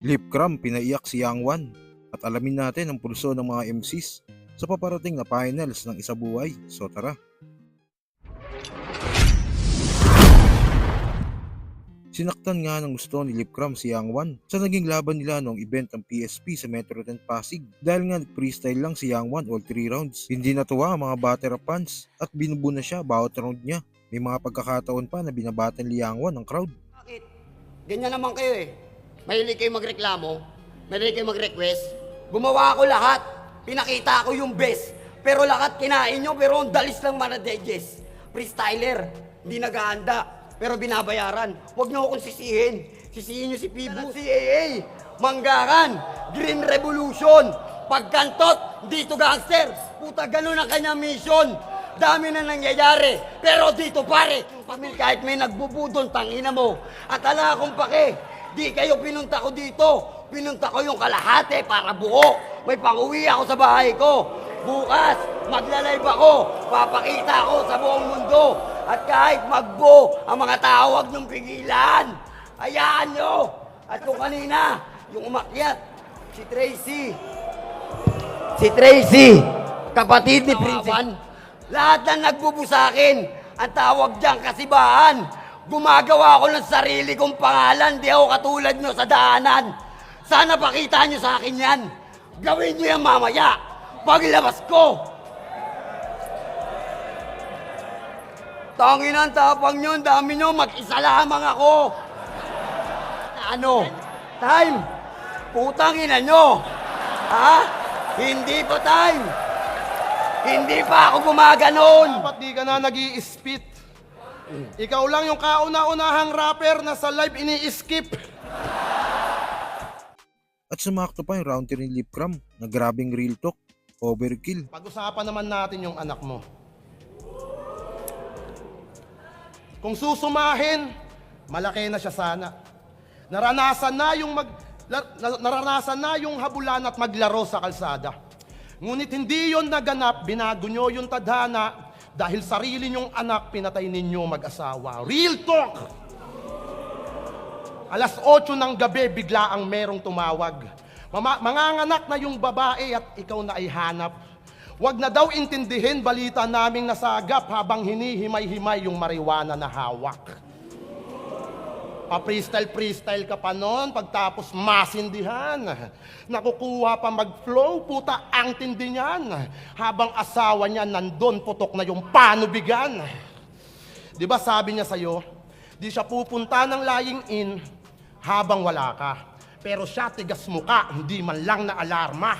Lipcram pinaiyak si Yang Wan at alamin natin ang pulso ng mga MCs sa paparating na finals ng Isa Buhay. So tara! Sinaktan nga ng gusto ni Lipcram si Yang Wan sa naging laban nila noong event ng PSP sa Metro 10 Pasig dahil nga freestyle lang si Yang Wan all 3 rounds. Hindi natuwa ang mga batter fans at binubo na siya bawat round niya. May mga pagkakataon pa na binabatan ni Yang Wan ng crowd. Bakit? Ganyan naman kayo eh. Mahilig kayo magreklamo, mahilig kayo mag-request. Gumawa ako lahat. Pinakita ko yung best. Pero lahat kinain nyo, pero ang dalis lang manadejes. Freestyler, hindi naghahanda, pero binabayaran. Huwag nyo akong sisihin. Sisihin nyo si Pibu, si AA, Manggaran, Green Revolution, Pagkantot, dito gangster. Puta, ganun ang kanyang mission. Dami na nangyayari. Pero dito pare, pamil kahit may nagbubudon, tangina mo. At ala akong pake, di kayo pinunta ko dito. Pinunta ko yung kalahati para buo. May pang-uwi ako sa bahay ko. Bukas, magla-live ako. Papakita ako sa buong mundo. At kahit magbo, ang mga tawag ng pigilan. Hayaan nyo. At kung kanina, yung umakyat, si Tracy, kapatid ni Prince. Lahat na nagbubo sa akin, ang tawag diyang kasibahan. Gumagawa ako ng sarili kong pangalan, di ako katulad nyo sa daanan. Sana pakita nyo sa akin yan. Gawin nyo yan mamaya, paglabas ko. Tangin ang tapang nyo, ang dami nyo, mag-isa lamang ako. Ano? Time? Putang ina nyo. Ha? Hindi pa time. Hindi pa ako gumaganon! Dapat di ka na nag-i-spit. Ikaw lang yung kauna-unahang rapper na sa live ini-skip. At sumakto pa yung round 3 ni Lipcram na grabing real talk, overkill. Pag-usapan naman natin yung anak mo. Kung susumahin, malaki na siya sana. Naranasan na yung habulan at maglaro sa kalsada. Ngunit hindi yon naganap, binago nyo yung tadhana dahil sarili nyong anak pinatay ninyo mag-asawa. Real talk! Alas 8 ng gabi, bigla ang merong tumawag. Manganganak na yung babae at ikaw na ay hanap. Huwag na daw intindihin balita naming nasagap habang hinihimay-himay yung marijuana na hawak. Pa-freestyle ka pa noon, pagtapos masindihan. Nakukuha pa mag-flow, puta ang tindi niyan. Habang asawa niya nandun, putok na yung panubigan. Di ba sabi niya sa'yo, di siya pupunta ng lying in habang wala ka. Pero siya tigas muka, hindi man lang na alarma.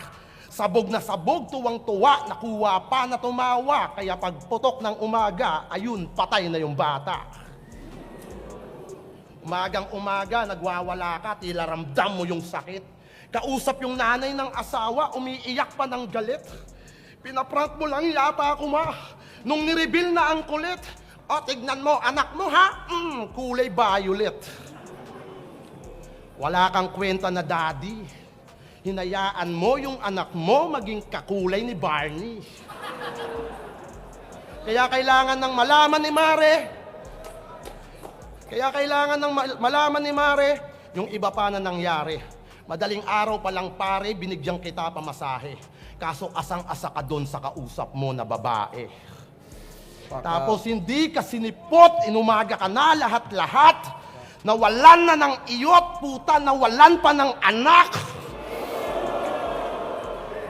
Sabog na sabog, tuwang-tuwa, nakuha pa na tumawa. Kaya pagputok ng umaga, ayun, patay na yung bata. Umagang-umaga, nagwawala ka, tila ramdam mo yung sakit. Kausap yung nanay ng asawa, umiiyak pa ng galit. Pinaprant mo lang yata ako ma, nung nireveal na ang kulit. O, tignan mo, anak mo ha? Kulay violet. Wala kang kwenta na daddy. Hinayaan mo yung anak mo maging kakulay ni Barney. Kaya kailangan ng malaman ni Mare, malaman ni Mare, yung iba pa na nangyari. Madaling araw pa lang pare, binigyan kita pamasahe. Kaso asang-asa ka doon sa kausap mo na babae. Tapos hindi ka sinipot, inumaga ka na lahat-lahat. Nawalan na ng iyot, puta, nawalan pa ng anak.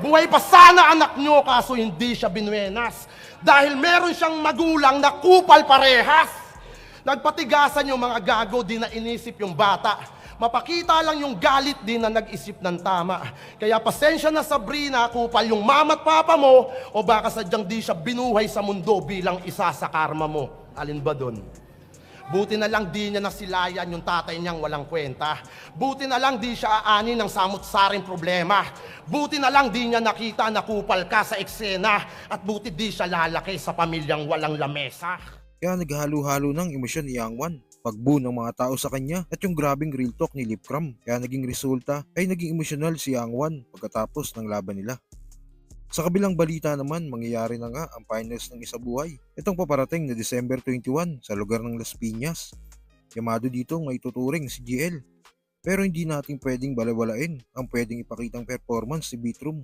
Buhay pa sana anak nyo, kaso hindi siya binuenas. Dahil meron siyang magulang na kupal parehas. Nagpatigasan yung mga gago, di na inisip yung bata. Mapakita lang yung galit, di na nag-isip ng tama. Kaya pasensya na Sabrina, kupal yung mama at papa mo, o baka sadyang di siya binuhay sa mundo bilang isa sa karma mo. Alin ba dun? Buti na lang di niya nasilayan yung tatay niyang walang kwenta. Buti na lang di siya aanin ng samot-saring problema. Buti na lang di niya nakita na kupal ka sa eksena. At buti di siya lalaki sa pamilyang walang lamesa. Kaya naghalo-halo ng emosyon ni Yang Wan, pagbu ng mga tao sa kanya at yung grabing real talk ni Lipcram. Kaya naging resulta ay naging emosyonal si Yang Wan pagkatapos ng laban nila. Sa kabilang balita naman, mangyayari na nga ang finals ng Isa Buhay. Itong paparating na December 21 sa lugar ng Las Piñas. Yamado dito ng ituturing si GL. Pero hindi natin pwedeng balawalain ang pwedeng ipakitang performance ni Vitrum.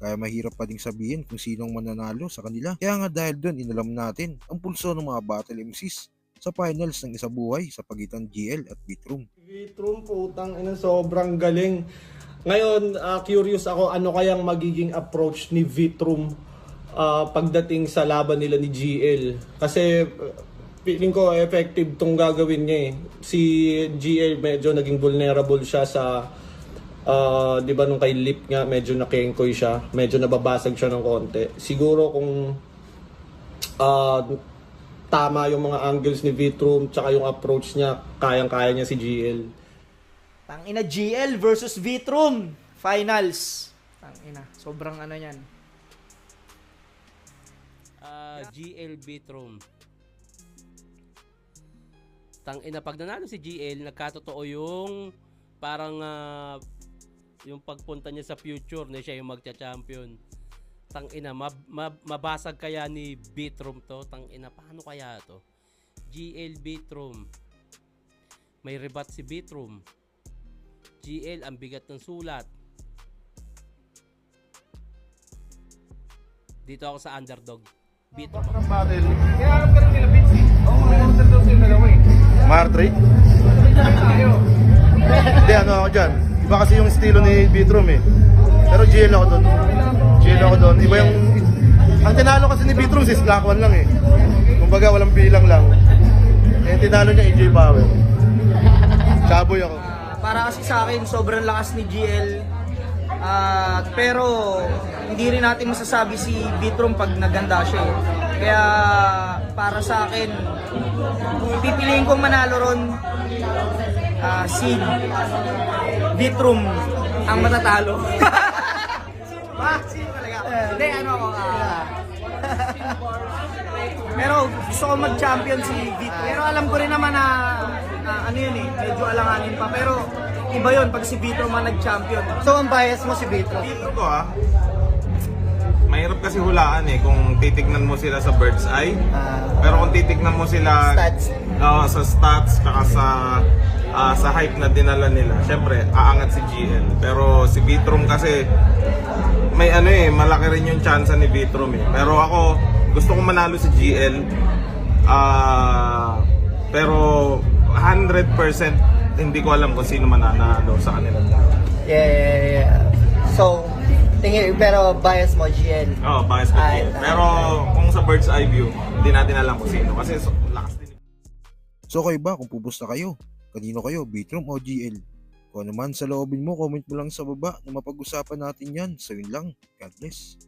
Kaya mahirap pa ding sabihin kung sinong mananalo sa kanila. Kaya nga dahil doon inalam natin ang pulso ng mga battle MCs sa finals ng Isa Buhay sa pagitan GL at Vitrum. Vitrum, putang ina, sobrang galing. Ngayon, curious ako ano kayang magiging approach ni Vitrum pagdating sa laban nila ni GL. Kasi feeling ko effective tong gagawin niya eh. Si GL medyo naging vulnerable siya sa 'di ba nung kay Lip nga medyo nakengkoy siya, medyo nababasag siya ng konti. Siguro kung tama yung mga angles ni Vitrum tsaka yung approach niya, kayang-kaya niya si GL. Tangina, GL versus Vitrum finals. Tangina, sobrang ano yan. GL Vitrum. Tangina, pag nanalo si GL, nagkatotoo yung parang yung pagpunta niya sa future na siya yung magcha-champion. Tangina, mabasag kaya ni Vitrum to? Tangina, paano kaya to? GL Vitrum. May rebat si Vitrum. GL, ang bigat ng sulat. Dito ako sa underdog. Vitrum. Martry? Hindi, ano ako dyan. Iba kasi yung estilo ni Vitrum eh. Pero GL ako doon. GL ako doon. Iba yung... Ang tinalo kasi ni Vitrum is Black One lang eh. Kumbaga walang bilang lang. Eh, tinalo niya AJ Power. Chaboy ako. Para kasi sa akin, sobrang lakas ni GL. Pero hindi rin natin masasabi si Vitrum pag naganda siya eh. Kaya para sa akin, pipiliin kong manalo ron si Vitrum ang matatalo. Sino talaga? Hindi, ano ako. Pero gusto ko mag-champion si Vitrum. Pero alam ko rin naman na ano yun eh, medyo alanganin pa. Pero iba yun pag si Vitrum ang nag-champion. So ang bias mo si Vitrum? Ito mahirap kasi hulaan eh kung titignan mo sila sa bird's eye. Pero kung titignan mo sila Stats. sa stats kaka sa hype na dinala nila, syempre aangat si GL. Pero si Vitrum kasi may ano eh, malaki rin yung chance ni Vitrum eh. Pero ako gusto kong manalo si GL. Pero 100% hindi ko alam kung sino mananalo sa kanila. Yeah. So, pero bias mo, GL. Oh, bias ko GL. Pero kung sa bird's eye view, hindi natin alam kung sino. Kasi lakas din. So kayo ba kung pupusta kayo? Kanino kayo, Vitrum o GL? Kung ano man sa loobin mo, comment mo lang sa baba na mapag-usapan natin yan. So yun lang. God bless.